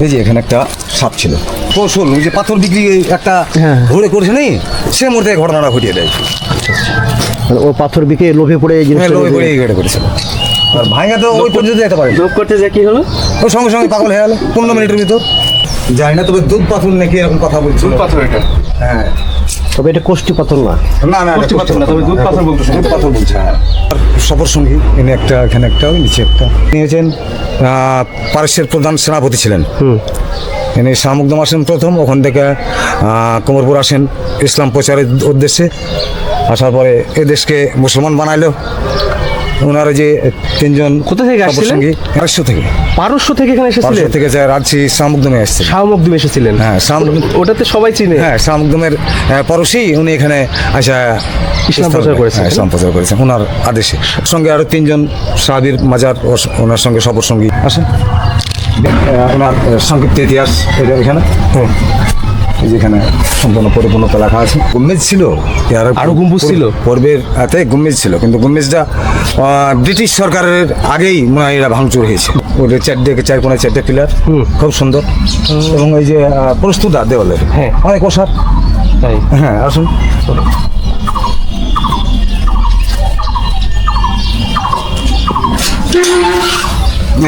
এই যে এখানে একটা সাপ ছিল, কৌশল ওই যে পাথর বিক্রি একটা ঘুরে করেছে নি, সে মুহূর্তে ঘটনাটা ঘটিয়ে দেয়। মানে ও পাথর বিকে লোভে পড়ে এই জিনিসটা লোভে পড়ে এই করেছিল। আর ভাইঙ্গা তো ওই পর্যন্ত যেতে পারে, লোভ করতে যে কি হলো, ও সঙ্গে সঙ্গে পাগল হয়ে গেল 15 মিনিটের ভিতর। জানি না, তবে দুধ পাথর নাকি এরকম কথা বলছিল। দুধ পাথর এটা, হ্যাঁ। তবে এটা কোষ্ঠী পাথর না। না না, কোষ্ঠী পাথর না, তবে দুধ পাথর বলতেছে। দুধ পাথর বলছে। হ্যাঁ। আর সফর সঙ্গী এনে একটা, এখানে একটা, ওই নিচে একটা। ইনি হচ্ছেন পারস্যের প্রধান সেনাপতি ছিলেন। ইনি শাহমুকদম আসেন প্রথম, ওখান থেকে কোমরপুর আসেন ইসলাম প্রচারের উদ্দেশ্যে। আসার পরে এ দেশকে মুসলমান বানাইলো। ওনারা যে তিনজন কোথা থেকে আসছিলেন? পারস্য থেকে। পারস্য থেকে এখানে পারস্য এসেছিলেন? থেকে যায় রাজশাহী শাহমুকদমে আসছে। শাহমকদুম এসেছিলেন? হ্যাঁ, ওটাতে সবাই চিনে। হ্যাঁ, শাহমুকদমের পরশেই উনি এখানে আসা ইসলাম প্রচার করেছেন। হ্যাঁ, ইসলাম প্রচার করেছেন ওনার আদেশে। সঙ্গে আরো তিনজন সাহাবীর মাজার ওনার সঙ্গে সফর সঙ্গী আসেন। ওনার সংক্ষিপ্ত ইতিহাস এটা এখানে, যেখানে সম্পূর্ণ পরিপূর্ণতা লেখা আছে। গুম্মেজ ছিল, আরো গম্বুজ ছিল? পূর্বের হাতে গুম্মেজ ছিল, কিন্তু গুম্মেজটা ব্রিটিশ সরকারের আগেই মনে হয় এরা ভাঙচুর হয়েছে। ওটা চার কোনায় 4টে পিলার, খুব সুন্দর। এবং এই যে প্রস্তুতা দেওয়ালের, হ্যাঁ, অনেক ওষার। তাই? হ্যাঁ, আসুন।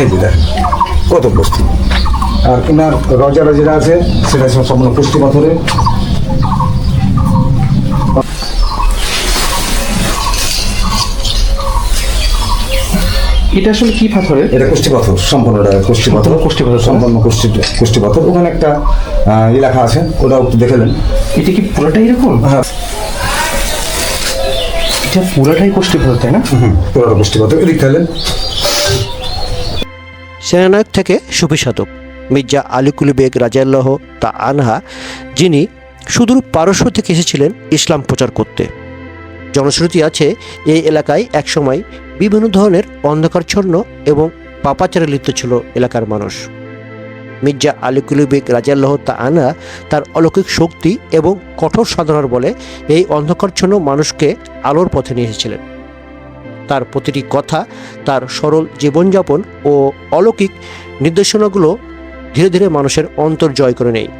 এই যে দেখেন কত বস্তু। আর ওনার রজারা যেটা আছে সেটা সম্পূর্ণ কুষ্টি পাথরের। এটা আসলে কি পাথরের? এটা কুষ্টি পাথর, সম্পূর্ণটা কুষ্টি পাথর। কুষ্টি পাথর, সম্পূর্ণ কুষ্টি পাথর। ওখানে একটা এলাকা আছে, ওটাও একটু দেখেলেন। এটা কি পুরোটাই এরকম? হ্যাঁ, এটা পুরোটাই কোষ্ঠী পাথর, তাই না? পুরোটা কুষ্টি পাথর। এদিক খেলেন। সেনানায়ক থেকে সুফি সাধক মির্জা আলী বেগ রাজিয়াল্লাহ তা আনহা, যিনি সুদূর পারস্য থেকে এসেছিলেন ইসলাম প্রচার করতে। জনশ্রুতি আছে এই এলাকায় একসময় বিভিন্ন ধরনের অন্ধকারচ্ছন্ন এবং পাপাচারে লিপ্ত ছিল এলাকার মানুষ। মির্জা আলী বেগ রাজিয়াল্লাহ তা আনহা তার অলৌকিক শক্তি এবং কঠোর সাধনার বলে এই অন্ধকারচ্ছন্ন মানুষকে আলোর পথে নিয়ে এসেছিলেন। তার প্রতিটি কথা, তার সরল জীবনযাপন ও অলৌকিক নির্দেশনাগুলো ধীরে ধীরে মানুষের অন্তর জয় করে নেয়।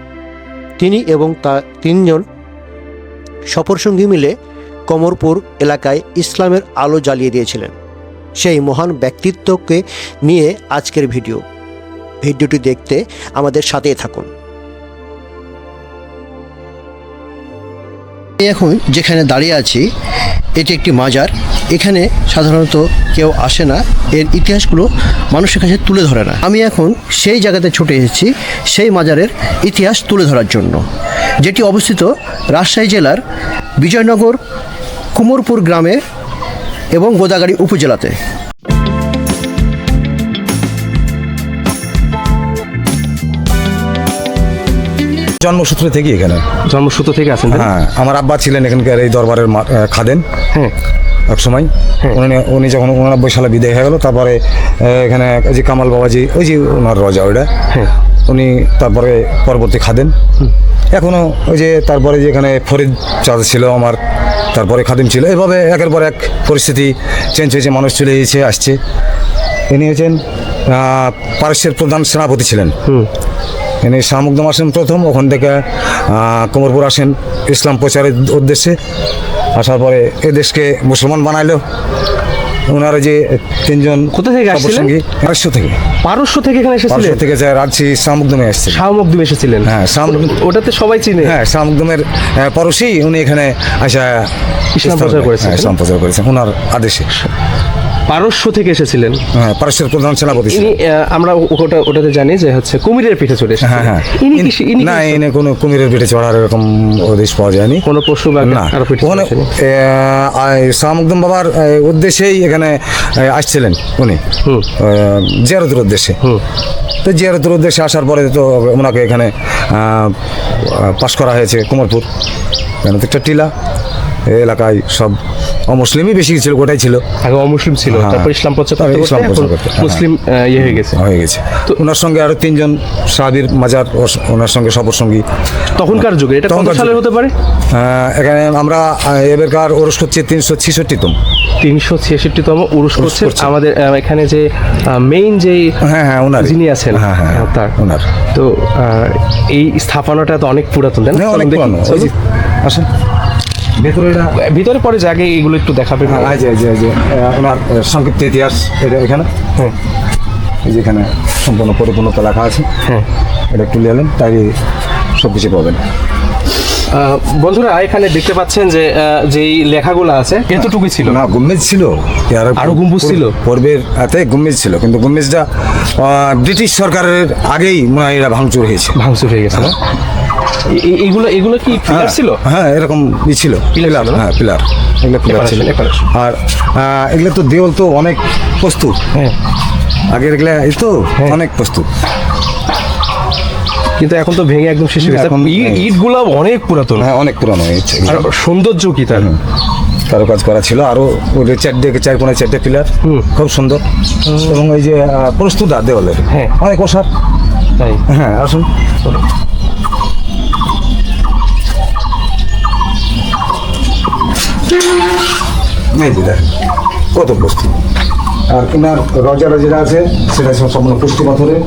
তিনি এবং তার তিনজন সফরসঙ্গী মিলে কমরপুর এলাকায় ইসলামের আলো জ্বালিয়ে দিয়েছিলেন। সেই মহান ব্যক্তিত্বকে নিয়ে আজকের ভিডিওটি দেখতে আমাদের সাথেই থাকুন। এখন যেখানে দাঁড়িয়ে আছি এটি একটি মাজার। এখানে সাধারণত কেউ আসে না, এর ইতিহাসগুলো মানুষের কাছে তুলে ধরে না। আমি এখন সেই জায়গাতে ছুটে এসেছি সেই মাজারের ইতিহাস তুলে ধরার জন্য, যেটি অবস্থিত রাজশাহী জেলার বিজয়নগর কুমোরপুর গ্রামে এবং গোদাগাড়ি উপজেলাতে। জন্মসূত্র থেকে এখানে। জন্মসূত্র থেকে আছেন? হ্যাঁ, আমার আব্বা ছিলেন এখানকার এই দরবারের খাদেন। হ্যাঁ, এক সময় উনি যখন 89 সালে বিদায় হয়ে গেল, তারপরে এখানে যে কামাল বাবাজি, ওই যে ওনার রজা ওইটা, উনি তারপরে পরবর্তী খাদেন। এখনও ওই যে তারপরে যে এখানে ফরিদ চাঁদ ছিল আমার, তারপরে খাদিম ছিল। এভাবে একের পর এক পরিস্থিতি চেঞ্জ হয়েছে, মানুষ চলে এসেছে আসছে। ইনি হচ্ছেন পারস্যের প্রধান সেনাপতি ছিলেন। ইনি শাহমুকদম আসেন প্রথম, ওখান থেকে কোমরপুর আসেন ইসলাম প্রচারের উদ্দেশ্যে। আসার পরে এ দেশকে মুসলমান বানাইলো। ওনারা যে তিনজন কোথা থেকে আসছিলেন? পারস্য থেকে। পারস্য থেকে এখানে এসেছিলেন? পারস্য থেকে যায় রাজশাহী শাহমুকদমে আসছে। শাহমকদুম এসেছিলেন? হ্যাঁ, ওটাতে সবাই চিনে। হ্যাঁ, শাহমুকদমের পরশেই উনি এখানে আসা ইসলাম প্রচার করেছেন। ইসলাম প্রচার করেছেন ওনার আদেশে। পারস্য থেকে এসেছিলেন? হ্যাঁ, পারস্যের প্রধান সেনাপতি ছিলেন। আমরা ওটাতে জানি যে হচ্ছে কুমিরের পিঠে চড়ে এসেছেন। হ্যাঁ হ্যাঁ, না, এনে কোনো কুমিরের পিঠে চড়ার এরকম ওদেশ পাওয়া যায়নি। কোনো পশু বা না, ওখানে শাহমুকদম বাবার উদ্দেশ্যেই এখানে আসছিলেন উনি, জিয়ারতের উদ্দেশ্যে। তো জিয়ারতের উদ্দেশ্যে আসার পরে তো ওনাকে এখানে পাশ করা হয়েছে কোমরপুর। একটা টিলা, এই এলাকায় সব অমুসলিমই বেশি ছিল, গোটাই ছিল আগে অমুসলিম ছিল, হ্যাঁ। তারপর ইসলাম প্রচার করতে তারপর ইসলাম করতে প্রচার এখন করতে, হ্যাঁ। মুসলিম ইয়ে হয়ে গেছে। হয়ে গেছে। তো ওনার সঙ্গে আরো 3জন সাহাবীর মাজার ওনার সঙ্গে সফর সঙ্গী। তখনকার যুগে এটা কত তখনকার সালের যুগে। হতে পারে? এখানে আমরা এবারকার ওরস করছি 366তম। 366তম উরুস করছে করছে। আমাদের এখানে যে মেইন যে হ্যাঁ ওনার যিনি আছেন, হ্যাঁ হ্যাঁ তার ওনার তো এই স্থাপনাটা তো অনেক পুরাতন, তাই না? হ্যাঁ, অনেক চলুন দেখি, পুরানো। এই যে, আসেন ভেতরে এটা ভিতরে পরে জায়গায় এগুলো একটু দেখাবে। হ্যাঁ, এই যে ওনার সংক্ষিপ্ত ইতিহাস এটা এখানে, হ্যাঁ এই যে এখানে সম্পূর্ণ পরিপূর্ণতা লেখা আছে। হ্যাঁ। এটা একটু নিয়ে এলেন, তাই সব কিছু পাবেন। বন্ধুরা এখানে দেখতে পাচ্ছেন যে যেই লেখাগুলো আছে এতটুকুই ছিল না, গুম্মেজ ছিল, আরো গম্বুজ ছিল? পূর্বের এতে গুম্মেজ ছিল, কিন্তু গুম্মেজটা ব্রিটিশ সরকারের আগেই মনে হয় এরা ভাঙচুর হয়েছে। ভাঙচুর হয়ে গেছে না? এগুলো এগুলো কি পিলার হ্যাঁ, ছিল? হ্যাঁ এরকম ছিল, পিলার ছিল না? হ্যাঁ পিলার, এগুলো পিলার ছিল। Decoration. আর এগুলো তো দেওয়াল তো অনেক প্রস্তুত, হ্যাঁ, আগের এগুলা এই তো অনেক প্রস্তুত। কিন্তু এখন তো ভেঙে একদম শেষ হয়ে গেছে। এখন- ইটগুলো অনেক পুরাতন, হ্যাঁ অনেক পুরানো হয়েছে। আর সৌন্দর্য কি তার? কারো কাজ করা ছিল, আরো ওদের 4 পিলার খুব সুন্দর, এবং এই যে প্রস্তুত দেওয়ালের হ্যাঁ। অনেক ওষার। তাই হ্যাঁ আসুন। এই যে দেখেন কত প্রস্তুত। আর কিনার রজারা যেটা আছে সেটা সম্পূর্ণ পুষ্টি পাথরের।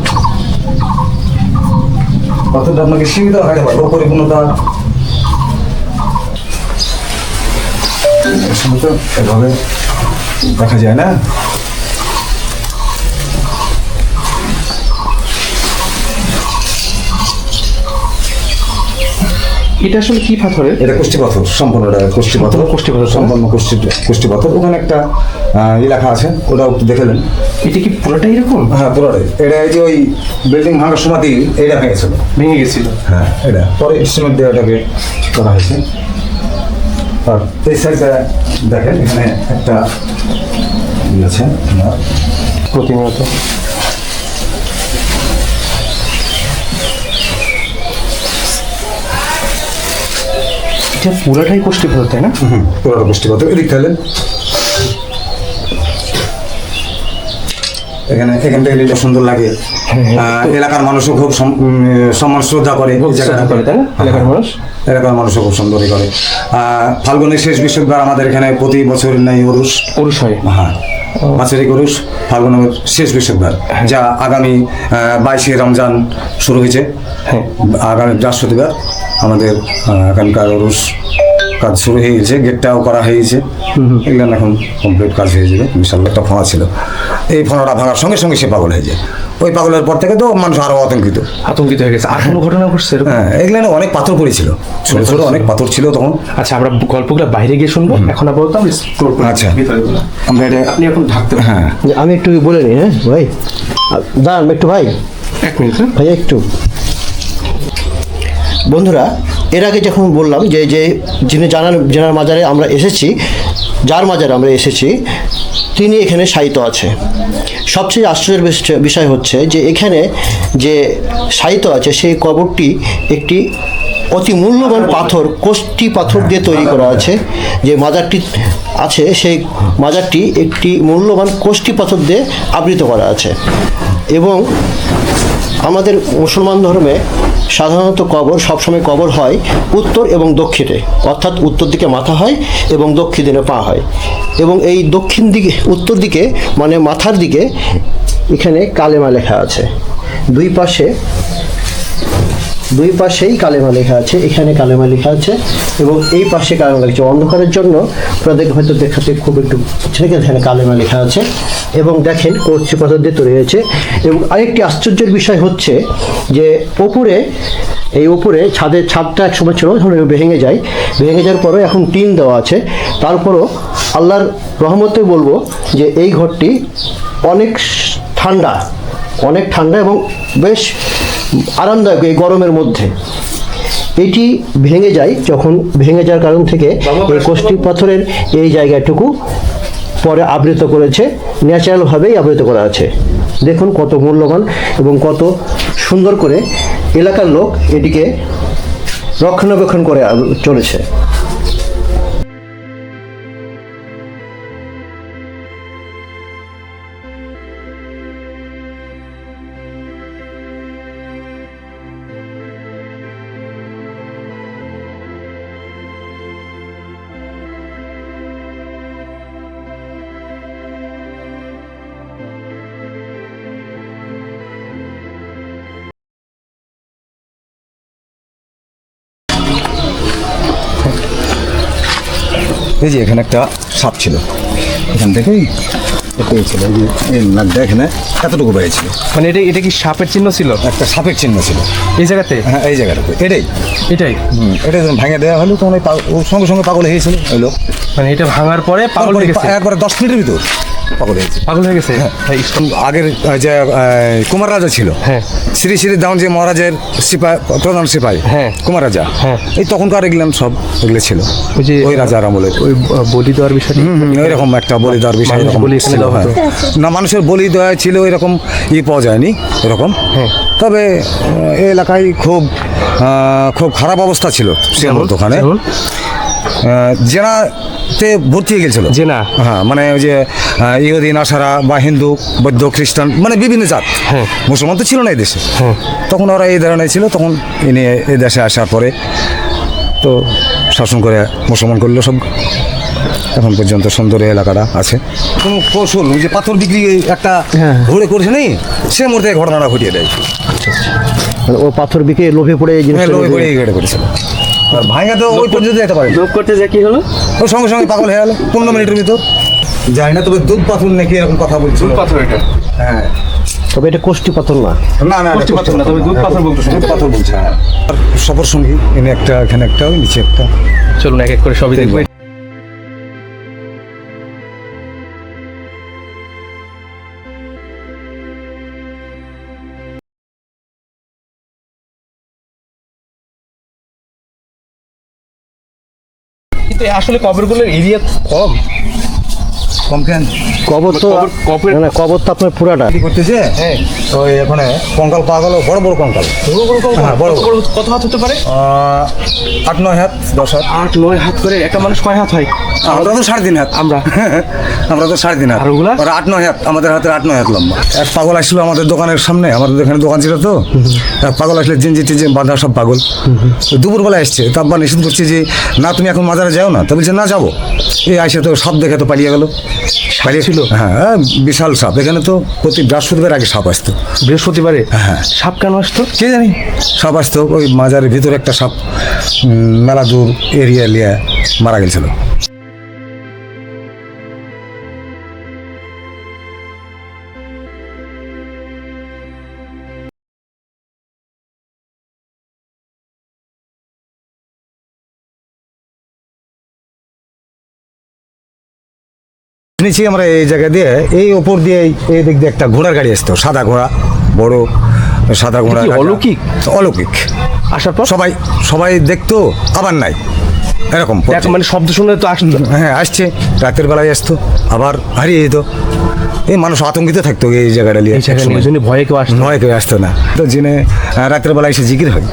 পাথরটা আপনাকে সীমিত দেখাতে পারবো, পরিপূর্ণতা সীমিত এভাবে দেখা যায় না। এটা আসলে কি পাথরের? এটা কুষ্টি পাথর, সম্পূর্ণ এটা কুষ্টি পাথর, কুষ্টি পাথর, সম্পূর্ণ কুষ্টি পাথর। ওখানে একটা এলাকা আছে, ওটাও একটু দেখে নেন। এটা কি পুরোটাই এরকম হ্যাঁ পুরোটাই। এটা এই যে ওই বিল্ডিং ভাঙার সময় এইটা ভেঙেছিল। ভেঙে গেছিল? হ্যাঁ এটা পরে ইনস্ট্রুমেন্ট দিয়ে এটাকে করা হয়েছে। আর এই সাইডটা দেখেন, এখানে একটা ইয়ে আছে আপনার, প্রতিনিয়ত এটা পুরোটাই কষ্ট পাথর, তাই না? পুরোটা কুষ্টি পাথর। এদিক তাহলেন এখানে এখান থেকে নিলে সুন্দর লাগে। এলাকার মানুষও খুব সম্মান শ্রদ্ধা করে এই জায়গাটা। করে, তাই না? এলাকার মানুষ এলাকার মানুষও খুব সুন্দরই করে। ফাল্গুনের শেষ বৃহস্পতিবার আমাদের এখানে প্রতি বছর নেই উরুস। পুরুষ হয়। হ্যাঁ মাছের উরুস ফাল্গুনের শেষ বৃহস্পতিবার, যা আগামী 22শে রমজান শুরু হয়েছে। হ্যাঁ। আগামী বৃহস্পতিবার আমাদের এখানকার উরুস কাজ শুরু হয়ে গেছে, গেটটাও করা হয়ে গেছে। এগুলো এখন কমপ্লিট কাজ হয়ে যাবে ইনশাল্লাহ। একটা ফোঁড়া ছিল, এই ফোঁড়াটা ভাঙার সঙ্গে সঙ্গে সে পাগল হয়ে যায়। ওই পাগলের পর থেকে তো মানুষ আরো আতঙ্কিত হয়ে গেছে। আর কোনো ঘটনা ঘটছে এরকম? হ্যাঁ এগুলো অনেক পাথর পড়েছিল, ছোট ছোট অনেক পাথর ছিল তখন। আচ্ছা, আমরা গল্পগুলো বাইরে গিয়ে শুনবো, এখন আপাতত আমরা এক্সপ্লোর করি আচ্ছা। ভিতরেগুলো। আমরা এটা আপনি এখন ঢাকতে পারেন। হ্যাঁ যে আমি একটু বলে নিই, হ্যাঁ ভাই দাঁড়ান একটু ভাই, এক মিনিট। ভাই একটু। বন্ধুরা এর আগে যখন বললাম যে যিনি যেনার মাজারে আমরা এসেছি, যার মাজারে আমরা এসেছি তিনি এখানে শায়িত আছে। সবচেয়ে আশ্চর্যের বিষয় হচ্ছে যে এখানে যে শায়িত আছে সেই কবরটি একটি অতি মূল্যবান পাথর, কোষ্টি পাথর দিয়ে তৈরি করা আছে। যে মাজারটি আছে সেই মাজারটি একটি মূল্যবান কোষ্টি পাথর দিয়ে আবৃত করা আছে। এবং আমাদের মুসলমান ধর্মে সাধারণত কবর সবসময় কবর হয় উত্তর এবং দক্ষিণে, অর্থাৎ উত্তর দিকে মাথা হয় এবং দক্ষিণ দিকে পা হয়। এবং এই দক্ষিণ দিকে, উত্তর দিকে মানে মাথার দিকে এখানে কালেমা লেখা আছে। দুই পাশেই কালেমা লেখা আছে, এখানে কালেমা লেখা আছে এবং এই পাশে কালেমা লেখা আছে। অন্ধকারের জন্য আপনাদের হয়তো দেখাতে খুব একটু এখানে কালেমা লেখা আছে এবং দেখেন কচ্ছি পাথর দিয়ে তৈরি হয়েছে। এবং আরেকটি আশ্চর্যের বিষয় হচ্ছে যে উপরে ছাদটা এক সময় ছিল, ভেঙে যাওয়ার পরে এখন টিন দেওয়া আছে। তারপরও আল্লাহর রহমতে বলবো যে এই ঘরটি অনেক ঠান্ডা এবং বেশ আরামদায়ক এই গরমের মধ্যে। এটি ভেঙে যায়, যখন ভেঙে যাওয়ার কারণ থেকে এই কোষ্টি পাথরের এই জায়গাটুকু পরে আবৃত করেছে, ন্যাচারালভাবেই আবৃত করা আছে। দেখুন কত মূল্যবান এবং কত সুন্দর করে এলাকার লোক এটিকে রক্ষণাবেক্ষণ করে চলেছে। এই যে এখানে একটা সাপ ছিল, এখান থেকেই পেয়েছিল, এই যে এই নাকটা এখানে এতটুকু পেয়েছিল, মানে এটা কি সাপের চিহ্ন ছিল একটা সাপের চিহ্ন ছিল এই জায়গাতে? হ্যাঁ এই জায়গাটাতে, এটাই এটাই এটা যখন ভেঙে দেওয়া হলো তখন ওই ও সঙ্গে সঙ্গে পাগল হয়েছিল ওই লোক, মানে এটা ভাঙার পরে পাগল হয়ে গেছে? একবারে 10 মিনিটের ভিতর পাগল হয়েছে। পাগল হয়ে গেছে? আগের যে কুমার রাজা ছিল, হ্যাঁ। শ্রী শ্রী দাউনজি মহারাজের সিপাই, প্রধান সিপাই, হ্যাঁ। কুমার রাজা, হ্যাঁ। এই তখনকার এগুলো সব এগুলো ছিল ওই যে ওই রাজার আমলের। ওই বলি দেওয়ার বিষয়টা এরকম একটা বলি দেওয়ার বিষয় মানুষ এরকম বলি এখানে ছিল, দেওয়া হ্যাঁ। হতো। না মানুষের বলি দেওয়া ছিল এরকম পাওয়া যায়নি এরকম, হ্যাঁ। তবে এই এলাকায় খুব খারাপ অবস্থা ছিল সে মুহূর্তে ওখানে। যেমন? জেনাতে ভর্তি হয়ে গেছিল, জেনা? হ্যাঁ, মানে ওই যে ইহুদি নাসারা বা হিন্দু বৌদ্ধ খ্রিস্টান মানে বিভিন্ন জাত, হ্যাঁ। মুসলমান তো ছিল না এই দেশে, হ্যাঁ। তখন ওরা এই ধরনের ছিল। তখন ইনি এই দেশে আসার পরে তো শাসন করে মুসলমান করলো সব, এখন পর্যন্ত সুন্দর এই এলাকাটা আছে। কোনো কৌশল ওই যে পাথর বিক্রি একটা হ্যাঁ। ঘুরে করেছে নেই, সে মুহূর্তে এই ঘটনাটা ঘটিয়ে দেয়। মানে ও পাথর বিকে লোভে পড়ে এই হ্যাঁ, জিনিসটা লোভে পড়ে এই ঘটে করেছিল। আর ভাঙা তো ওই পর্যন্ত যেতে পারে, যোগ করতে যা কি হলো? ওর সঙ্গে সঙ্গে পাগল হয়ে গেল 15 মিনিটের ভিতর। জানি না, তবে দুধ পাথর নাকি এরকম কথা বলছিল। পাথর এটা? হ্যাঁ, তবে এটা কোষ্ঠী পাথর না। না না, কোষ্ঠী পাথর না, তবে দুধ পাথর বলতেছে। দুধ পাথর বলছে, হ্যাঁ। আর সফর সঙ্গী এনে একটা, এখানে একটা, ওই নিচে একটা। চলুন এক এক করে সবই দেখবো। কিন্তু আসলে কবরগুলোর এরিয়া কম। কম কেন কবর তো কবর- না, না, কবর তো আপনার পুরাটা। কি করতেছে? হ্যাঁ। ওই এখানে কঙ্কাল পাওয়া গেল, বড় বড় কঙ্কাল, হ্যাঁ, বড় বড়। কত হাত হতে পারে? 8-9 হাত, 10 হাত। 8-9 হাত করে একটা মানুষ কয় হাত হয়? আমরা তো 3.5 হাত, আমরা আমরা তো 3.5 হাত। আর ওগুলা? ওরা 8-9 হাত, আমাদের হাতে 8-9 হাত লম্বা। এক পাগল আসছিল আমাদের দোকানের সামনে, আমাদের এখানে দোকান ছিল তো, এক পাগল আসলে জিনজি টিনজি বাঁধা সব পাগল। তো দুপুরবেলা এসছে, তো আব্বা নিষেধ করছে যে না তুমি এখন মাজারে যাও না, তো বলছে না যাবো। এই আসে তো সাপ দেখে তো পালিয়ে গেল, পালিয়ে ছিল। হ্যাঁ, বিশাল সাপ। এখানে তো প্রতি বৃহস্পতিবার আগে সাপ আসতো। বৃহস্পতিবারে? হ্যাঁ। সাপ কেন আসতো? কে জানি, সাপ আসতো। ওই মাজারের ভিতরে একটা সাপ মেলা দূর এরিয়া লিয়ে মারা গেছিল। নিচে আমরা এই জায়গা দিয়ে, এই ওপর দিয়ে এই দিক দিয়ে একটা ঘোড়ার গাড়ি আসতো, সাদা ঘোড়া, বড় সাদা ঘোড়া। কি অলৌকিক? অলৌকিক। আসার পর সবাই সবাই দেখতো, আবার নাই, এরকম দেখ, মানে শব্দ শুনলে তো আসতো। হ্যাঁ, আসছে, রাতের বেলায় আসতো, আবার হারিয়ে যেত। এই মানুষ আতঙ্কিত থাকতো এই জায়গাটা নিয়ে, এই জায়গায় নিয়ে, জন্য ভয়ে কেউ আসতো? নয় কেউ আসতো না। তো জেনে রাতের বেলায় এসে জিকির হয়।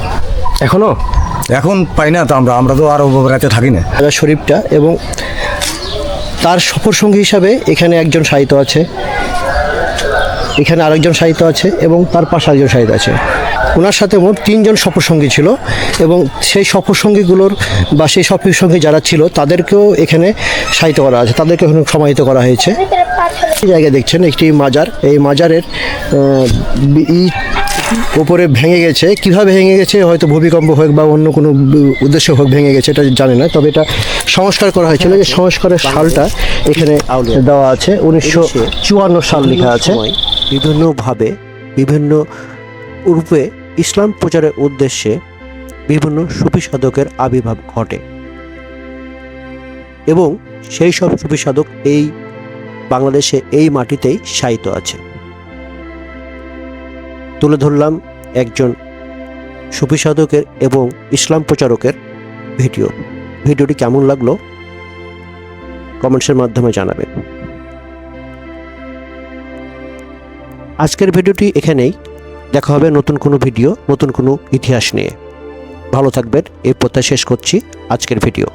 এখনো? এখন পাই না তো, আমরা তো আরো রাতে থাকি না। রাজা শরীফটা, এবং তার সফর সঙ্গী হিসাবে এখানে একজন সাহিত্য আছে, এখানে আরেকজন সাহিত্য আছে, এবং তার পাশে আরেকজন সাহিত্য আছে। ওনার সাথে মোট 3 জন সফরসঙ্গী ছিল, এবং সেই সফরসঙ্গীগুলোর বা সেই সফরসঙ্গী যারা ছিল তাদেরকেও এখানে সাহিত্য করা আছে, তাদেরকে এখানে সমাহিত করা হয়েছে। এই জায়গায় দেখছেন একটি মাজার, এই মাজারের ইট উপরে ভেঙে গেছে। কিভাবে ভেঙে গেছে, হয়তো ভূমিকম্প হোক বা অন্য কোনো উদ্দেশ্য হোক ভেঙে গেছে, এটা জানি না। তবে এটা সংস্কার করা হয়েছিল, যে সংস্কারের সালটা এখানে দেওয়া আছে, 1954 সাল লেখা আছে। বিভিন্নভাবে বিভিন্ন রূপে ইসলাম প্রচারের উদ্দেশ্যে বিভিন্ন সুফি সাধকের আবির্ভাব ঘটে, এবং সেই সব সুফি সাধক এই বাংলাদেশে এই মাটিতেই শায়িত আছে। তুলে ধরলাম একজন সুফি সাধকের এবং ইসলাম প্রচারকের ভিডিওটি কেমন লাগলো কমেন্টসের মাধ্যমে জানাবেন। আজকের ভিডিওটি এখানেই, দেখা হবে নতুন কোনো ভিডিও, নতুন কোনো ইতিহাস নিয়ে। ভালো থাকবেন, এই প্রত্যাশা শেষ করছি আজকের ভিডিও।